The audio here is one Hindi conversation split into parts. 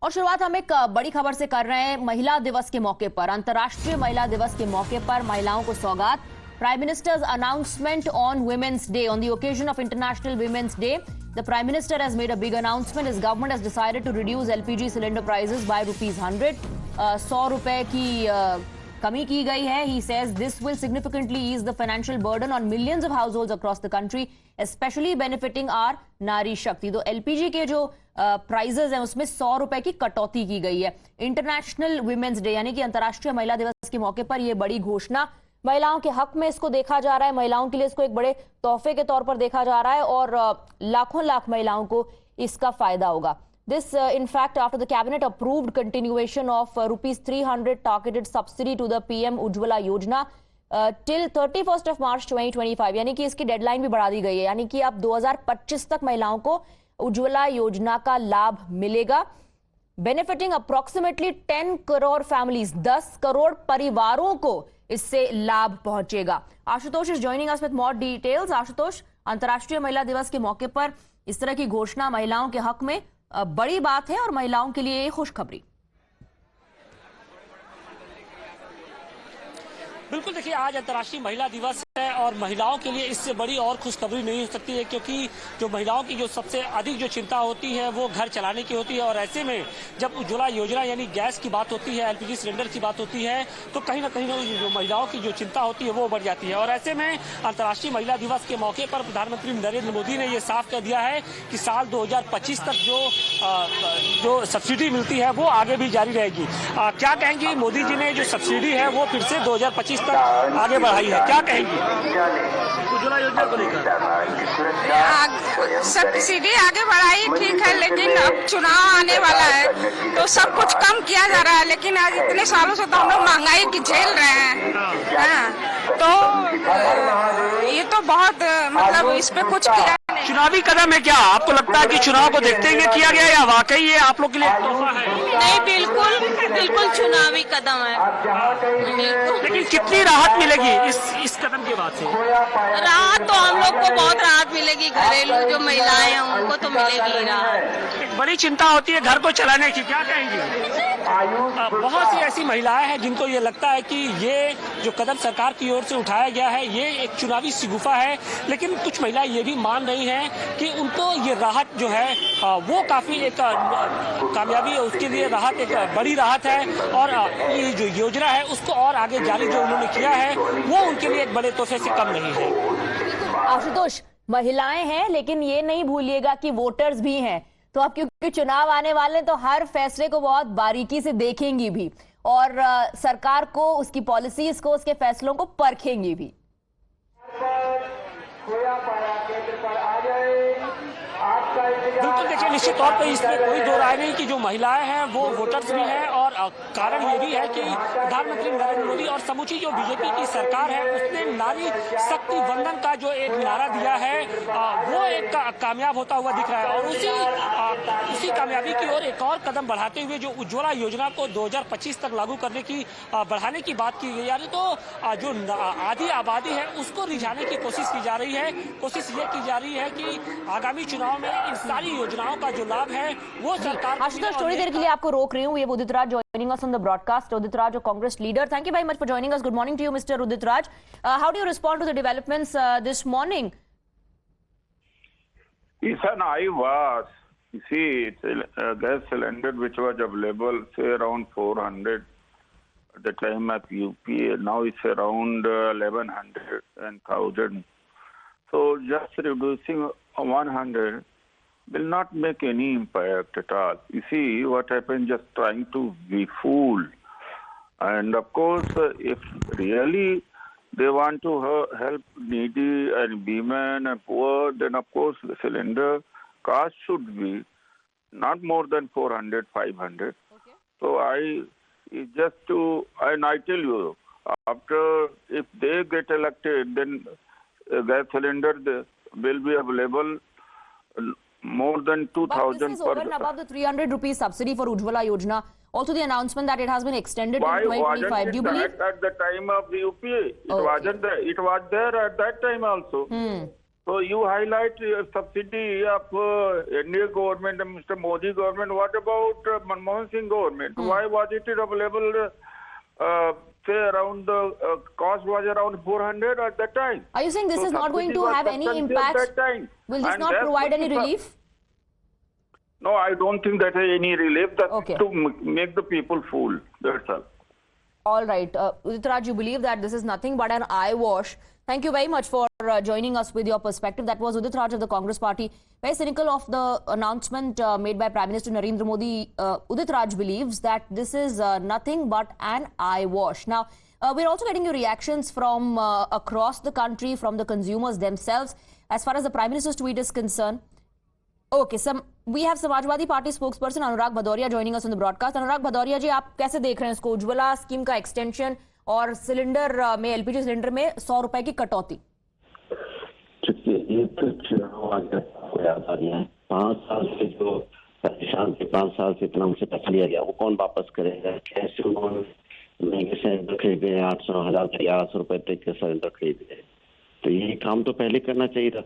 और शुरुआत हम एक बड़ी खबर से कर रहे हैं। महिला दिवस के मौके पर, अंतर्राष्ट्रीय महिला दिवस के मौके पर महिलाओं को सौगात। Prime minister's announcement on Women's Day. On the occasion of International Women's Day, the prime minister has made a big announcement. His government has decided to reduce LPG cylinder prices by ₹100। 100 रुपए की कमी की गई है। He says this will significantly ease the financial burden on millions of households across the country, especially benefiting our नारी शक्ति। तो एलपीजी के जो प्राइजेस हैं उसमें 100 रुपए की कटौती की गई है। इंटरनेशनल वुमेन्स डे यानी कि अंतर्राष्ट्रीय महिला दिवस के मौके पर यह बड़ी घोषणा, महिलाओं के हक में इसको देखा जा रहा है। महिलाओं के लिए इसको एक बड़े तोहफे के तौर पर देखा जा रहा है और लाखों लाख महिलाओं को इसका फायदा होगा। This, in fact, after the cabinet approved continuation of ₹300 targeted subsidy to the PM Ujjwala Yojana till 31st of March 2025, यानी कि इसकी डेडलाइन भी बढ़ा दी गई है। यानी कि अब 2025 तक महिलाओं को उज्ज्वला योजना का लाभ मिलेगा। Benefiting approximately 10 crore families, 10 crore परिवारों को इससे लाभ पहुंचेगा। Ashutosh is joining us with more details. Ashutosh, अंतर्राष्ट्रीय महिला दिवस के मौके पर इस तरह की घोषणा महिलाओं के हक में बड़ी बात है और महिलाओं के लिए खुशखबरी। बिल्कुल, देखिए आज अंतर्राष्ट्रीय महिला दिवस है और महिलाओं के लिए इससे बड़ी और खुशखबरी नहीं हो सकती है, क्योंकि जो महिलाओं की जो सबसे अधिक जो चिंता होती है वो घर चलाने की होती है। और ऐसे में जब उज्ज्वला योजना यानी गैस की बात होती है, एलपीजी सिलेंडर की बात होती है, तो कहीं ना जो महिलाओं की जो चिंता होती है वो बढ़ जाती है। और ऐसे में अंतर्राष्ट्रीय महिला दिवस के मौके पर प्रधानमंत्री नरेंद्र मोदी ने ये साफ कर दिया है कि साल 2025 तक जो सब्सिडी मिलती है वो आगे भी जारी रहेगी। क्या कहेंगी, मोदी जी ने जो सब्सिडी है वो फिर से 2025 तक आगे बढ़ाई है, क्या कहेंगी उज्ज्वला योजना को लेकर? सब्सिडी आगे बढ़ाई ठीक है, लेकिन अब चुनाव आने वाला है तो सब कुछ कम किया जा रहा है। लेकिन आज इतने सालों से तो हम लोग महंगाई की झेल रहे हैं, तो ये तो बहुत मतलब इस पे कुछ किया नहीं। चुनावी कदम है क्या? आपको लगता है कि चुनाव को देखते हुए किया गया या वाकई ये आप लोग के लिए तोहफा है? नहीं, बिल्कुल चुनावी कदम है। लेकिन कितनी राहत मिलेगी इस कदम के बाद से? राहत तो हम लोग को बहुत राहत मिलेगी। घरेलू जो महिलाएं हैं उनको तो मिलेगी राहत। एक बड़ी चिंता होती है घर को चलाने की, क्या कहेंगी? बहुत सी ऐसी महिलाएं हैं जिनको ये लगता है कि ये जो कदम सरकार की ओर से उठाया गया है ये एक चुनावी शिगुफा है। लेकिन कुछ महिलाएं ये भी मान रही हैं कि उनको ये राहत जो है वो काफी एक कामयाबी है, उसके लिए राहत एक बड़ी राहत है। और ये जो योजना है उसको और आगे जारी जो उन्होंने किया है वो उनके लिए एक बड़े तोहफे से कम नहीं है। आशुतोष, महिलाएं हैं लेकिन ये नहीं भूलिएगा कि वोटर्स भी हैं। तो अब क्योंकि चुनाव आने वाले हैं तो हर फैसले को बहुत बारीकी से देखेंगी भी और सरकार को, उसकी पॉलिसीज को, उसके फैसलों को परखेंगी भी। बिल्कुल, देखिए निश्चित तौर पर इसमें कोई दो राय नहीं कि जो महिलाएं हैं वो वोटर्स भी हैं। और कारण ये भी है कि प्रधानमंत्री नरेंद्र मोदी और समूची जो बीजेपी की सरकार है उसने नारी शक्ति वंदन का जो एक नारा दिया है वो एक कामयाब होता हुआ दिख रहा है। और उसी कामयाबी की ओर एक और कदम बढ़ाते हुए जो उज्ज्वला योजना को 2025 तक लागू करने की बढ़ाने की बात की गई, यानी तो जो आधी आबादी है उसको रिझाने की कोशिश की जा रही है। कोशिश ये की जा रही है कि आगामी चुनाव में इन सारी योजनाओं का जो लाभ है वो सरकार। आशुतोष, थोड़ी देर के लिए आपको रोक रही हूँ। ये Udit Raj joining us on the broadcast. Udit Raj, a Congress leader. Thank you very much for joining us. Good morning to you, Mr. Udit Raj. How do you respond to the developments this morning? Listen, I was, you see, gas cylinder which was available, say around 400 at the time of UPA. Now it's around 1100 and 1000. So just reducing 100 will not make any impact at all. You see what happened, just trying to be fool. And of course, if really they want to help needy and women and poor, then of course the cylinder cost should be not more than 400, 500. Okay. So and I tell you, after, if they get elected, then gas cylinder will be available more than 2,000 this is over and above the 300 rupees subsidy for Ujjwala Yojana. Also the announcement that it has been extended to 2025. Do you believe? At the time of the UPA, it wasn't there. It was there at that time also. So you highlight subsidy of Indian government and Mr. Modi government. What about Manmohan Singh government? Why was it available? Say around the cost was around 400 at that time. Are you saying this So is not going subsidy to was have any substantial impact? at that time. Will this And not that's provide what any is- relief? No, I don't think that has any relief. That's Okay. to make the people fool. That's all. All right. Udit Raj, you believe that this is nothing but an eye wash. Thank you very much for joining us with your perspective. That was Udit Raj of the Congress Party. Very cynical of the announcement made by Prime Minister Narendra Modi. Udit Raj believes that this is nothing but an eye wash. Now, we're also getting your reactions from across the country, from the consumers themselves. As far as the Prime Minister's tweet is concerned, okay, we have Samajwadi Party spokesperson Anurag Bhadoria joining us on the broadcast. Anurag Bhadoria जी, आप कैसे देख रहे हैं इसको? उज्ज्वला स्कीम का एक्सटेंशन और सिलेंडर में, एलपीजी सिलेंडर में 100 रुपए की कटौती। ये तो चुनाव आ गया है। 5 साल से जो परेशान थे, 5 साल से इतना हमसे पैसा लिया गया, वो कौन वापस करेगा? कैसे उन्होंने महंगे सिलेंडर खरीदे, 800, 1100 रुपए तक के सिलेंडर खरीदे। तो ये काम तो पहले करना चाहिए था।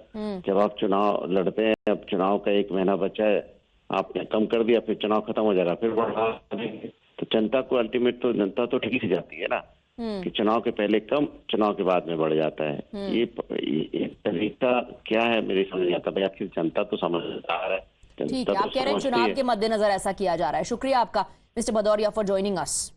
जब आप चुनाव लड़ते हैं, अब चुनाव का 1 महीना बचा है, आपने कम कर दिया, फिर चुनाव खत्म हो जाएगा, फिर बढ़ा देंगे। तो जनता को अल्टीमेट तो जनता तो ठीक ही जाती है ना, कि चुनाव के पहले कम, चुनाव के बाद में बढ़ जाता है। ये तरीका क्या है मेरे समझ नहीं आता। भाई आखिर जनता तो समझदार है। ठीक है, आप कह रहे हैं चुनाव के मद्देनजर ऐसा किया जा रहा है। शुक्रिया आपका mister Bhadauria for joining us.